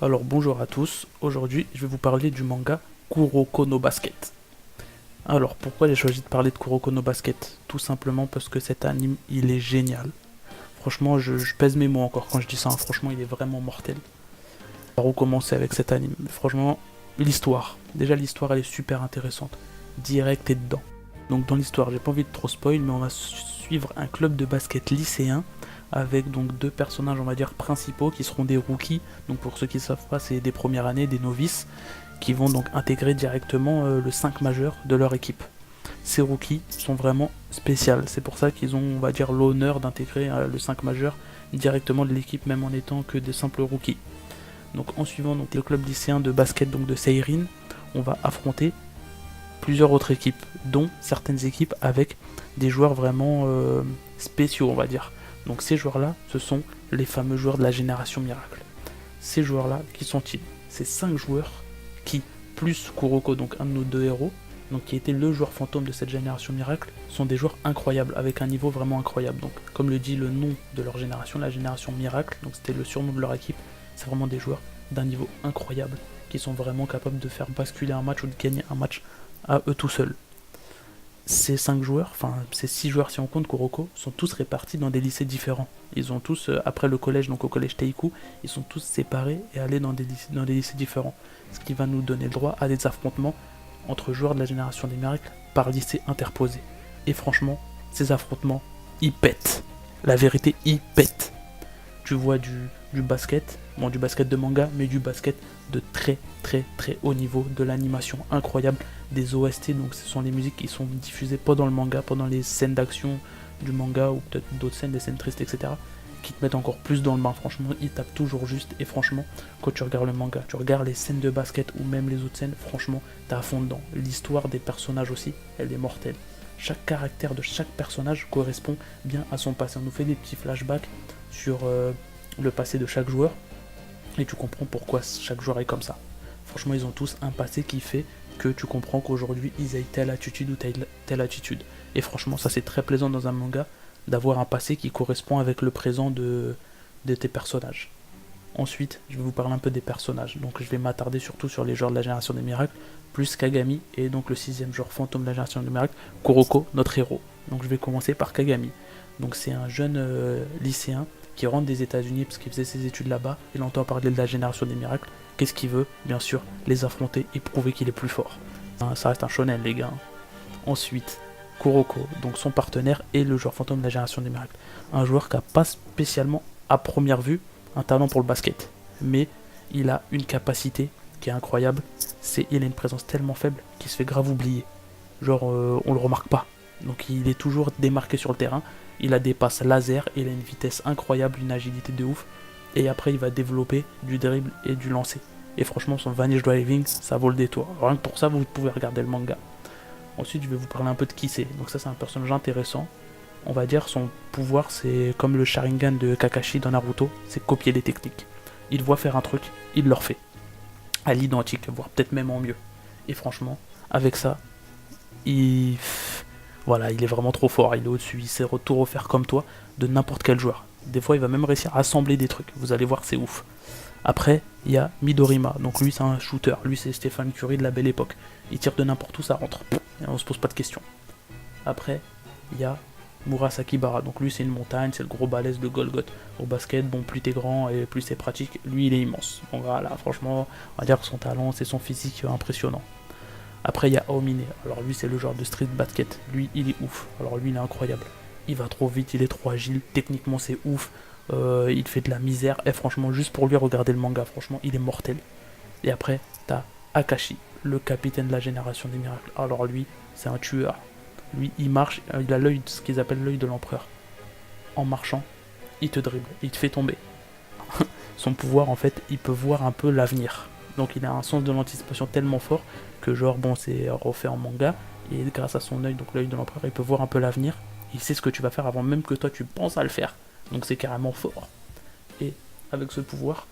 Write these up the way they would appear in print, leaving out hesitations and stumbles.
Alors bonjour à tous, aujourd'hui je vais vous parler du manga Kuroko no Basket. Alors pourquoi j'ai choisi de parler de Kuroko no Basket? Tout simplement parce que cet anime il est génial. Franchement je pèse mes mots encore quand je dis ça, hein. Franchement il est vraiment mortel. On va recommencer avec cet anime. Franchement l'histoire, déjà l'histoire elle est super intéressante. Direct et dedans. Donc dans l'histoire j'ai pas envie de trop spoil mais on va suivre un club de basket lycéen avec donc deux personnages on va dire principaux qui seront des rookies. Donc pour ceux qui ne savent pas, c'est des premières années, des novices qui vont donc intégrer directement le 5 majeur de leur équipe. Ces rookies sont vraiment spéciaux, c'est pour ça qu'ils ont on va dire l'honneur d'intégrer le 5 majeur directement de l'équipe même en étant que des simples rookies. Donc en suivant donc, le club lycéen de basket donc de Seirin, on va affronter plusieurs autres équipes, dont certaines équipes avec des joueurs vraiment spéciaux on va dire. Donc ces joueurs-là, ce sont les fameux joueurs de la génération miracle. Ces joueurs-là, qui sont-ils? Ces 5 joueurs qui, plus Kuroko, donc un de nos deux héros, donc qui était le joueur fantôme de cette génération miracle, sont des joueurs incroyables, avec un niveau vraiment incroyable. Donc comme le dit le nom de leur génération, la génération miracle, donc c'était le surnom de leur équipe, c'est vraiment des joueurs d'un niveau incroyable, qui sont vraiment capables de faire basculer un match ou de gagner un match à eux tout seuls. Ces 5 joueurs, enfin ces 6 joueurs si on compte Kuroko, sont tous répartis dans des lycées différents. Ils ont tous, après le collège, donc au collège Teiku, ils sont tous séparés et allés dans des lycées différents. Ce qui va nous donner le droit à des affrontements entre joueurs de la génération des miracles par lycée interposé. Et franchement, ces affrontements, ils pètent. La vérité, ils pètent. Tu vois du basket, bon du basket de manga, mais du basket de très très très haut niveau, de l'animation incroyable, des OST, donc ce sont les musiques qui sont diffusées pendant le manga, pendant les scènes d'action du manga, ou peut-être d'autres scènes, des scènes tristes, etc., qui te mettent encore plus dans le bain. Franchement, ils tapent toujours juste, et franchement, quand tu regardes le manga, tu regardes les scènes de basket, ou même les autres scènes, franchement, t'es à fond dedans. L'histoire des personnages aussi, elle est mortelle. Chaque caractère de chaque personnage correspond bien à son passé. On nous fait des petits flashbacks sur le passé de chaque joueur, et tu comprends pourquoi chaque joueur est comme ça. Franchement, ils ont tous un passé qui fait que tu comprends qu'aujourd'hui ils aient telle attitude ou telle attitude. Et franchement, ça c'est très plaisant dans un manga d'avoir un passé qui correspond avec le présent de tes personnages. Ensuite, je vais vous parler un peu des personnages. Donc je vais m'attarder surtout sur les joueurs de la génération des miracles, plus Kagami, et donc le 6ème joueur fantôme de la génération des miracles, Kuroko, notre héros. Donc je vais commencer par Kagami. Donc c'est un jeune lycéen qui rentre des États-Unis parce qu'il faisait ses études là-bas. Il entend parler de la génération des miracles. Qu'est-ce qu'il veut? Bien sûr, les affronter et prouver qu'il est plus fort. Ça reste un shonen, les gars. Ensuite, Kuroko, donc son partenaire, est le joueur fantôme de la génération des miracles. Un joueur qui n'a pas spécialement, à première vue, un talent pour le basket. Mais il a une capacité qui est incroyable. Il a une présence tellement faible qu'il se fait grave oublier. Genre, on le remarque pas. Donc il est toujours démarqué sur le terrain. Il a des passes laser, il a une vitesse incroyable, une agilité de ouf. Et après il va développer du dribble et du lancer. Et franchement son vanish driving, ça vaut le détour. Rien que pour ça vous pouvez regarder le manga. Ensuite je vais vous parler un peu de qui c'est. Donc ça c'est un personnage intéressant. On va dire son pouvoir c'est comme le Sharingan de Kakashi dans Naruto, c'est copier les techniques. Il voit faire un truc, il le refait. À l'identique, voire peut-être même en mieux. Et franchement, avec ça, voilà, il est vraiment trop fort, il est au-dessus, il sait tout refaire comme toi de n'importe quel joueur. Des fois, il va même réussir à assembler des trucs, vous allez voir, c'est ouf. Après, il y a Midorima, donc lui, c'est un shooter, lui, c'est Stéphane Curie de la belle époque. Il tire de n'importe où, ça rentre, et on se pose pas de questions. Après, il y a Murasaki Bara, donc lui, c'est une montagne, c'est le gros balèze de Golgoth. Au basket, bon, plus t'es grand et plus c'est pratique, lui, il est immense. Donc voilà, franchement, on va dire que son talent, c'est son physique impressionnant. Après, il y a Aomine. Alors lui, c'est le genre de street basket. Lui, il est ouf. Alors lui, il est incroyable. Il va trop vite, il est trop agile. Techniquement, c'est ouf. Il fait de la misère. Et franchement, juste pour lui, regarder le manga. Franchement, il est mortel. Et après, t'as Akashi, le capitaine de la génération des miracles. Alors lui, c'est un tueur. Lui, il marche. Il a l'œil, ce qu'ils appellent l'œil de l'empereur. En marchant, il te dribble. Il te fait tomber. Son pouvoir, en fait, il peut voir un peu l'avenir. Donc il a un sens de l'anticipation tellement fort que genre bon c'est refait en manga et grâce à son œil, donc l'œil de l'empereur, il peut voir un peu l'avenir. Il sait ce que tu vas faire avant même que toi tu penses à le faire. Donc c'est carrément fort. Et avec ce pouvoir,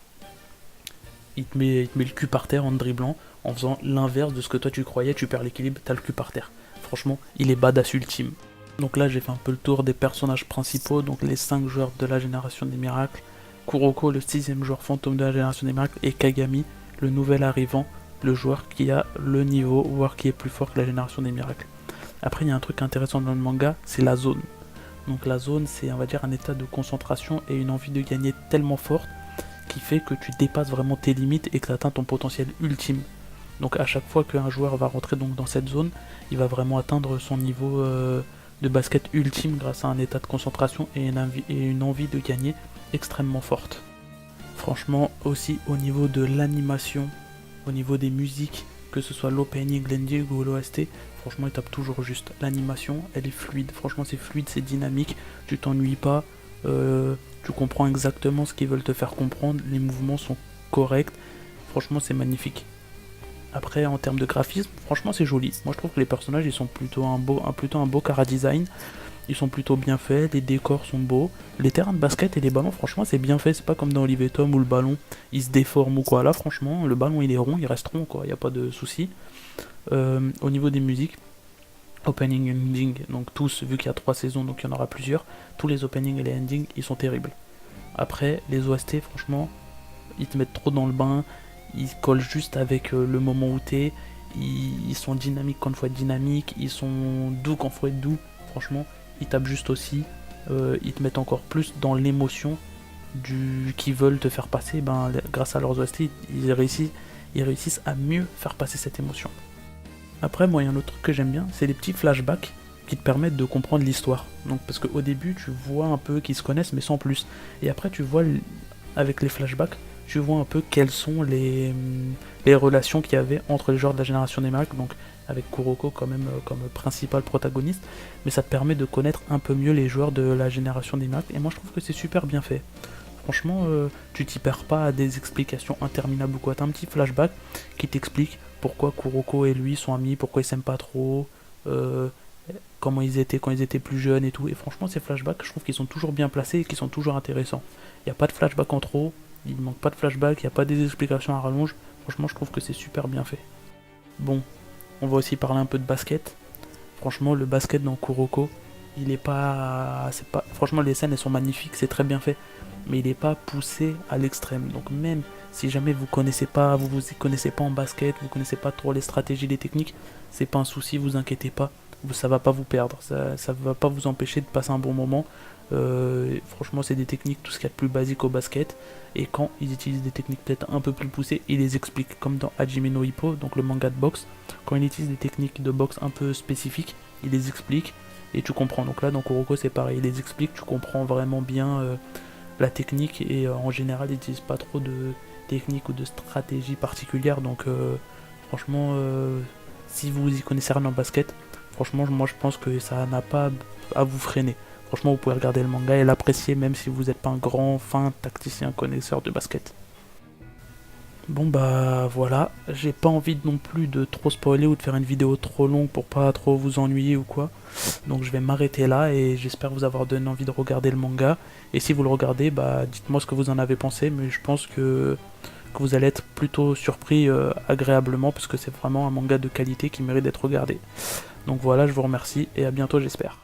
il te met le cul par terre en te dribblant, en faisant l'inverse de ce que toi tu croyais, tu perds l'équilibre, t'as le cul par terre. Franchement, il est badass ultime. Donc là j'ai fait un peu le tour des personnages principaux, donc les 5 joueurs de la génération des miracles. Kuroko, le 6ème joueur fantôme de la génération des miracles, et Kagami, le nouvel arrivant, le joueur qui a le niveau, voire qui est plus fort que la génération des miracles. Après, il y a un truc intéressant dans le manga, c'est la zone. Donc la zone, c'est, on va dire, un état de concentration et une envie de gagner tellement forte qui fait que tu dépasses vraiment tes limites et que tu atteins ton potentiel ultime. Donc à chaque fois qu'un joueur va rentrer donc dans cette zone, il va vraiment atteindre son niveau de basket ultime grâce à un état de concentration et une envie de gagner extrêmement forte. Franchement, aussi au niveau de l'animation, au niveau des musiques, que ce soit l'opening, l'ending ou l'OST, franchement il tape toujours juste. L'animation, elle est fluide, franchement c'est fluide, c'est dynamique, tu t'ennuies pas, tu comprends exactement ce qu'ils veulent te faire comprendre, les mouvements sont corrects, franchement c'est magnifique. Après en termes de graphisme, franchement c'est joli. Moi je trouve que les personnages ils sont plutôt un beau chara-design. Ils sont plutôt bien faits, les décors sont beaux. Les terrains de basket et les ballons, franchement, c'est bien fait. C'est pas comme dans Olive et Tom où le ballon il se déforme ou quoi. Là, franchement, le ballon il est rond, il reste rond quoi. Y a pas de souci. Au niveau des musiques, opening et ending, donc tous, vu qu'il y a 3 saisons, donc il y en aura plusieurs. Tous les openings et les endings, ils sont terribles. Après, les OST, franchement, ils te mettent trop dans le bain. Ils collent juste avec le moment où t'es. Ils sont dynamiques quand il faut être dynamique. Ils sont doux quand il faut être doux. Franchement, ils tapent juste aussi, ils te mettent encore plus dans l'émotion qu'ils veulent te faire passer. Grâce à leurs OST, ils réussissent à mieux faire passer cette émotion. Après, moi, il y a un autre truc que j'aime bien, c'est les petits flashbacks qui te permettent de comprendre l'histoire. Donc, parce qu'au début, tu vois un peu qu'ils se connaissent, mais sans plus. Et après, tu vois, avec les flashbacks, tu vois un peu quelles sont les relations qu'il y avait entre les joueurs de la génération des miracles, donc avec Kuroko quand même comme principal protagoniste, mais ça te permet de connaître un peu mieux les joueurs de la génération des miracles, et moi je trouve que c'est super bien fait. Franchement, tu t'y perds pas à des explications interminables ou quoi, t'as un petit flashback qui t'explique pourquoi Kuroko et lui sont amis, pourquoi ils s'aiment pas trop, comment ils étaient quand ils étaient plus jeunes et tout, et franchement ces flashbacks, je trouve qu'ils sont toujours bien placés et qu'ils sont toujours intéressants. Il n'y a pas de flashback en trop, il manque pas de flashback, il n'y a pas des explications à rallonge, franchement je trouve que c'est super bien fait. Bon, on va aussi parler un peu de basket. Franchement, le basket dans Kuroko, il est pas. Franchement, les scènes elles sont magnifiques, c'est très bien fait. Mais il n'est pas poussé à l'extrême. Donc, même si jamais vous vous y connaissez pas en basket, vous connaissez pas trop les stratégies, les techniques, c'est pas un souci, vous inquiétez pas. Ça va pas vous perdre, ça va pas vous empêcher de passer un bon moment. Franchement, c'est des techniques, tout ce qu'il y a de plus basique au basket. Et quand ils utilisent des techniques peut-être un peu plus poussées, ils les expliquent, comme dans Hajime no Ippo, donc le manga de boxe. Quand ils utilisent des techniques de boxe un peu spécifiques, ils les expliquent et tu comprends. Donc là, dans Kuroko, c'est pareil, ils les expliquent, tu comprends vraiment bien la technique. Et en général, ils n'utilisent pas trop de techniques ou de stratégies particulières. Donc franchement, si vous y connaissez rien en basket, franchement, moi je pense que ça n'a pas à vous freiner. Franchement, vous pouvez regarder le manga et l'apprécier même si vous n'êtes pas un grand fin tacticien connaisseur de basket. Bon bah voilà, j'ai pas envie non plus de trop spoiler ou de faire une vidéo trop longue pour pas trop vous ennuyer ou quoi. Donc je vais m'arrêter là et j'espère vous avoir donné envie de regarder le manga. Et si vous le regardez, bah dites-moi ce que vous en avez pensé, mais je pense que vous allez être plutôt surpris agréablement parce que c'est vraiment un manga de qualité qui mérite d'être regardé. Donc voilà, je vous remercie et à bientôt j'espère.